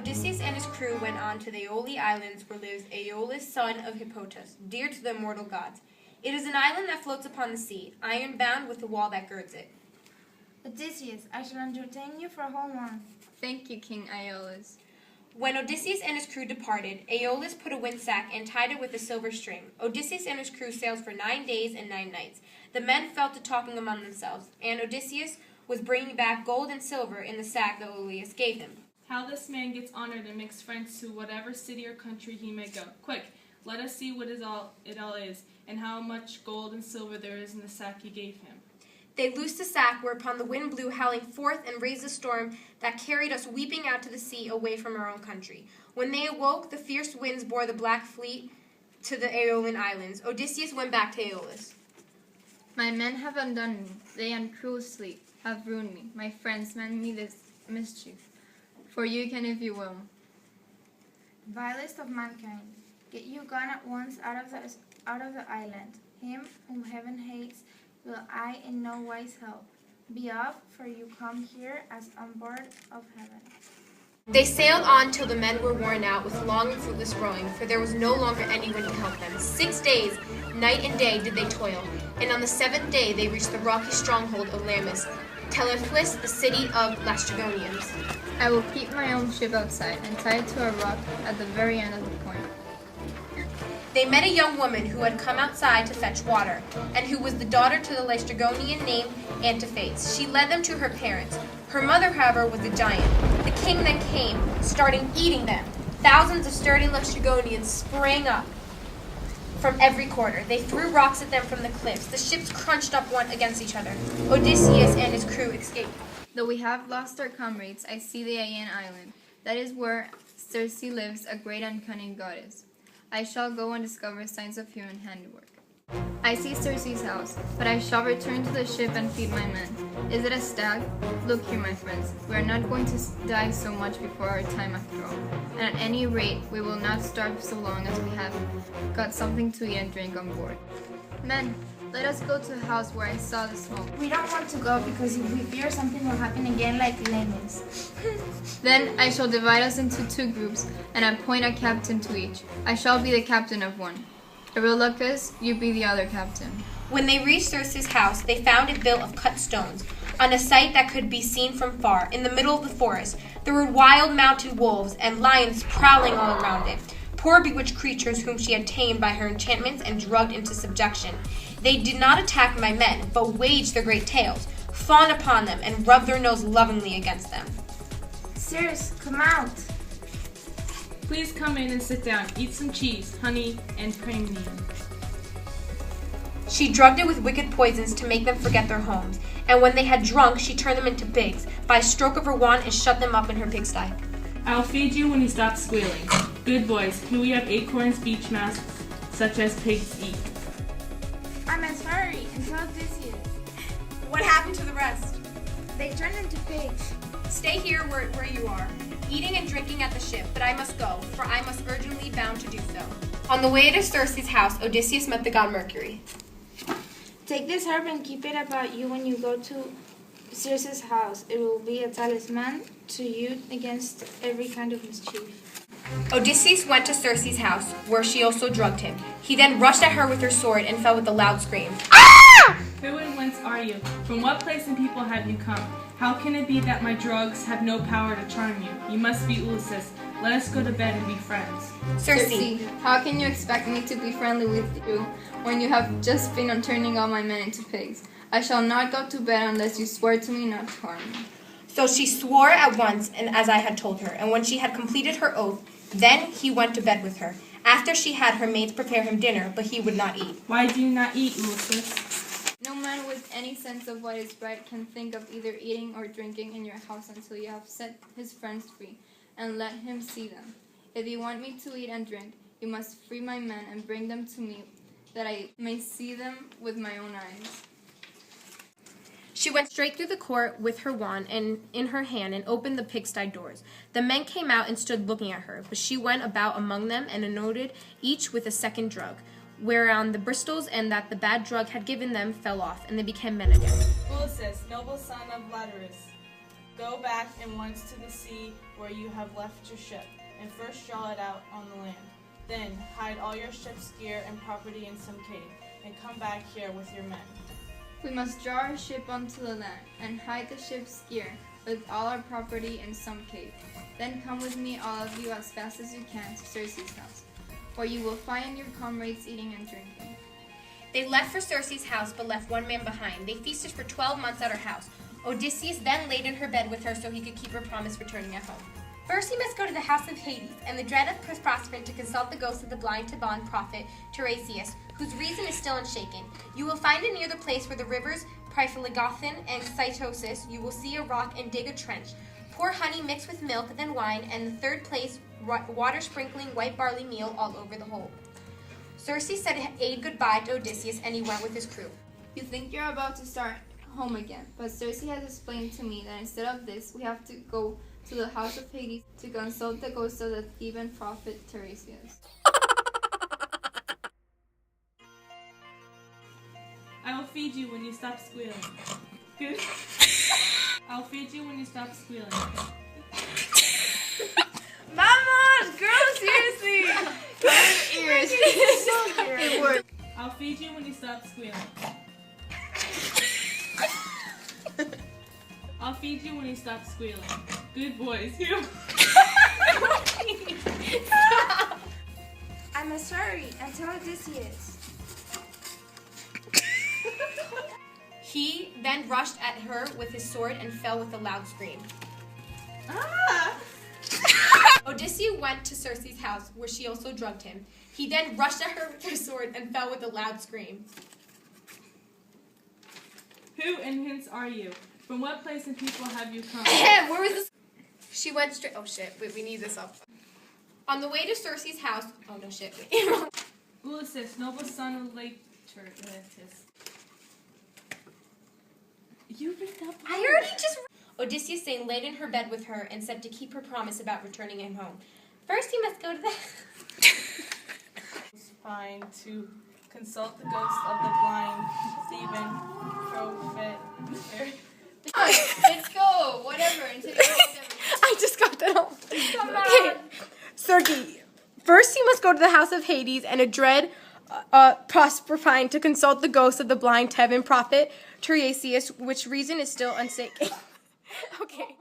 Odysseus and his crew went on to the Aeolian Islands, where lives Aeolus, son of Hippotas, dear to the immortal gods. It is an island that floats upon the sea, iron-bound with a wall that girds it. Odysseus, I shall entertain you for a whole month. Thank you, King Aeolus. When Odysseus and his crew departed, Aeolus put a windsack and tied it with a silver string. Odysseus and his crew sailed for 9 days and 9 nights. The men fell to talking among themselves, and Odysseus was bringing back gold and silver in the sack that Aeolus gave him. How this man gets honored and makes friends to whatever city or country he may go. Quick, let us see what it all is, and how much gold and silver there is in the sack you gave him. They loosed the sack, whereupon the wind blew howling forth and raised a storm that carried us weeping out to the sea away from our own country. When they awoke, the fierce winds bore the black fleet to the Aeolian Islands. Odysseus went back to Aeolus. My men have undone me. They and cruel sleep have ruined me. My friends meant me this mischief. For you can if you will. Vilest of mankind, get you gone at once out of the island. Him whom heaven hates will I in no wise help. Be off, for you come here as on board of heaven. They sailed on till the men were worn out with long and fruitless rowing, for there was no longer anyone to help them. 6 days, night and day, did they toil, and on the 7th day they reached the rocky stronghold of Lamis, Telephlis, the city of Lastrygonians. I will keep my own ship outside and tie it to a rock at the very end of the point. They met a young woman who had come outside to fetch water, and who was the daughter to the Lastrygonian named Antiphates. She led them to her parents. Her mother, however, was a giant. The king then came, starting eating them. Thousands of sturdy Lastrygonians sprang up from every quarter. They threw rocks at them from the cliffs. The ships crunched up one against each other. Odysseus and his crew escaped. Though we have lost our comrades, I see the Aeaean island. That is where Circe lives, a great and cunning goddess. I shall go and discover signs of human handiwork. I see Circe's house, but I shall return to the ship and feed my men. Is it a stag? Look here, my friends, we are not going to die so much before our time after all. And at any rate, we will not starve so long as we have got something to eat and drink on board. Men, let us go to the house where I saw the smoke. We don't want to go because if we fear something will happen again like Lamis. Then I shall divide us into 2 groups and appoint a captain to each. I shall be the captain of one. Eurylochus, you be the other captain. When they reached Circe's house, they found it built of cut stones, on a site that could be seen from far, in the middle of the forest. There were wild mounted wolves and lions prowling all around it, poor bewitched creatures whom she had tamed by her enchantments and drugged into subjection. They did not attack my men, but waged their great tails, fawned upon them, and rubbed their nose lovingly against them. Circe, come out! Please come in and sit down. Eat some cheese, honey, and praline. She drugged it with wicked poisons to make them forget their homes, and when they had drunk, she turned them into pigs, by a stroke of her wand, and shut them up in her pigsty. I'll feed you when you stop squealing. Good boys, here we have acorns, beech nuts, such as pigs eat. I must hurry and tell Odysseus. What happened to the rest? They turned into pigs. Stay here where you are, eating and drinking at the ship, but I must go, for I must urgently bound to do so. On the way to Circe's house, Odysseus met the god Mercury. Take this herb and keep it about you when you go to Circe's house. It will be a talisman to you against every kind of mischief. Odysseus went to Circe's house, where she also drugged him. He then rushed at her with her sword and fell with a loud scream. Ah! Who and whence are you? From what place and people have you come? How can it be that my drugs have no power to charm you? You must be Ulysses. Let us go to bed and be friends. Circe, how can you expect me to be friendly with you when you have just been turning all my men into pigs? I shall not go to bed unless you swear to me not to harm me. So she swore at once, and as I had told her, and when she had completed her oath, then he went to bed with her. After she had her maids prepare him dinner, but he would not eat. Why do you not eat, Ulysses? No man with any sense of what is right can think of either eating or drinking in your house until you have set his friends free, and let him see them. If you want me to eat and drink, you must free my men and bring them to me, that I may see them with my own eyes. She went straight through the court with her wand and in her hand and opened the pigsty doors. The men came out and stood looking at her, but she went about among them and anointed each with a second drug, whereon the bristles and that the bad drug had given them fell off, and they became men again. Ulysses, noble son of Laterus, Go back and once to the sea where you have left your ship, and first draw it out on the land. Then hide all your ship's gear and property in some cave, and come back here with your men. We must draw our ship onto the land, and hide the ship's gear with all our property in some cave. Then come with me, all of you, as fast as you can to Circe's house, where you will find your comrades eating and drinking. They left for Circe's house, but left one man behind. They feasted for 12 months at her house. Odysseus then laid in her bed with her so he could keep her promise returning at home. First he must go to the house of Hades, and the dread of Proserpine to consult the ghost of the blind Theban prophet Tiresias, whose reason is still unshaken. You will find it near the place where the rivers Pyphlegethon and Cytosis. You will see a rock and dig a trench. Pour honey mixed with milk, then wine, and the third place, water sprinkling white barley meal all over the whole. Circe said aid goodbye to Odysseus, and he went with his crew. You think you're about to start home again, but Circe has explained to me that instead of this, we have to go to the house of Hades to consult the ghost of the Theban prophet Tiresias. I will feed you when you stop squealing. Good. I'll feed you when you stop squealing. Vamos, girl, seriously! Ears. It worked. I'll feed you when you stop squealing. I'll feed you when you stop squealing. Good boys. I must hurry and tell Odysseus. He then rushed at her with his sword and fell with a loud scream. Ah! Odysseus went to Circe's house, where she also drugged him. He then rushed at her with his sword and fell with a loud scream. Who and whence are you? From what place and people have you come? Where was this? She went straight. Oh shit! Wait, we need this up. On the way to Circe's house. Oh no shit! Wait. Ulysses, noble son of Laertes. You read that book? I already just. Odysseus then laid in her bed with her and said to keep her promise about returning him home. First, he must go to the. It's fine to consult the ghost of the blind Theban prophet. Let's go, whatever, until you go whatever. I just got that all. Come on. Circe. First, he must go to the house of Hades and a dread Proserpine to consult the ghost of the blind Theban prophet Tiresias, which reason is still unsacred. Okay.